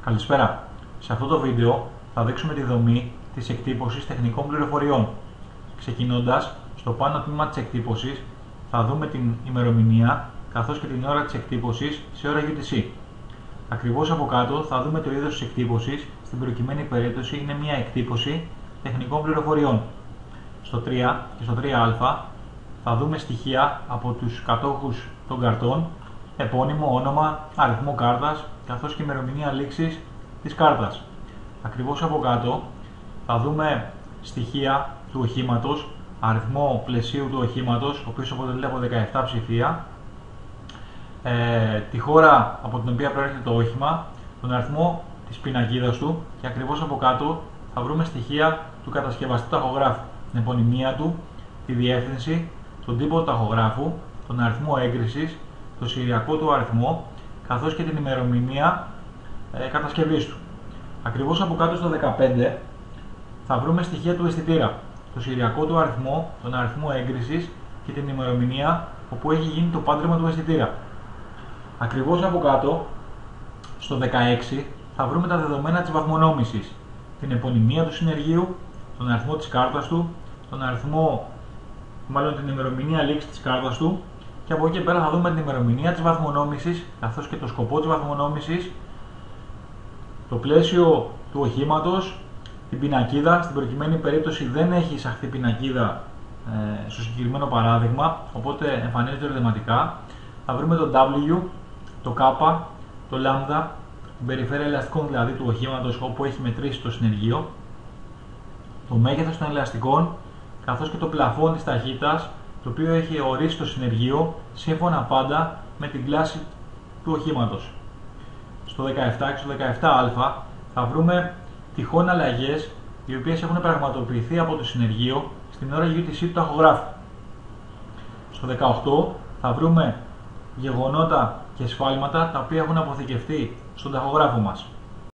Καλησπέρα. Σε αυτό το βίντεο θα δείξουμε τη δομή της εκτύπωσης τεχνικών πληροφοριών. Ξεκινώντας, στο πάνω τμήμα της εκτύπωσης θα δούμε την ημερομηνία καθώς και την ώρα της εκτύπωσης σε ώρα UTC. Ακριβώς από κάτω θα δούμε το είδος της εκτύπωσης, στην προκειμένη περίπτωση είναι μια εκτύπωση τεχνικών πληροφοριών. Στο 3 και στο 3α θα δούμε στοιχεία από τους κατόχους των καρτών, επώνυμο, όνομα, αριθμό κάρτας, καθώς και ημερομηνία λήξης της κάρτας. Ακριβώς από κάτω θα δούμε στοιχεία του οχήματος, αριθμό πλαισίου του οχήματος, ο οποίος αποτελείται από 17 ψηφία, τη χώρα από την οποία προέρχεται το όχημα, τον αριθμό της πινακίδας του και ακριβώς από κάτω θα βρούμε στοιχεία του κατασκευαστή ταχογράφου, την επωνυμία του, τη διεύθυνση, τον τύπο του ταχογράφου, τον αριθμό έγκρισης, το σηριακό του αριθμό, καθώς και την ημερομηνία κατασκευής του. Ακριβώς από κάτω στο 15 θα βρούμε στοιχεία του αισθητήρα, το σηριακό του αριθμό, τον αριθμό έγκρισης και την ημερομηνία όπου έχει γίνει το πάντρεμα του αισθητήρα. Ακριβώς από κάτω στο 16 θα βρούμε τα δεδομένα της βαθμονόμησης, την επωνυμία του συνεργείου, τον αριθμό της κάρτας του, την ημερομηνία λήξης της κάρτας του, και από εκεί και πέρα θα δούμε την ημερομηνία της βαθμονόμησης καθώς και το σκοπό της βαθμονόμησης, το πλαίσιο του οχήματος, την πινακίδα. Στην προκειμένη περίπτωση δεν έχει εισαχθεί πινακίδα στο συγκεκριμένο παράδειγμα, οπότε εμφανίζεται ερωτηματικά. Θα βρούμε το W, το K, το λάμδα, την περιφέρεια ελαστικών δηλαδή του οχήματος όπου έχει μετρήσει το συνεργείο, το μέγεθος των ελαστικών καθώς και το πλαφόν της ταχύτητας, το οποίο έχει ορίσει το συνεργείο σύμφωνα πάντα με την κλάση του οχήματος. Στο 17 και στο 17α θα βρούμε τυχόν αλλαγές οι οποίες έχουν πραγματοποιηθεί από το συνεργείο στην ώρα UTC του ταχογράφου. Στο 18 θα βρούμε γεγονότα και σφάλματα τα οποία έχουν αποθηκευτεί στον ταχογράφο μας.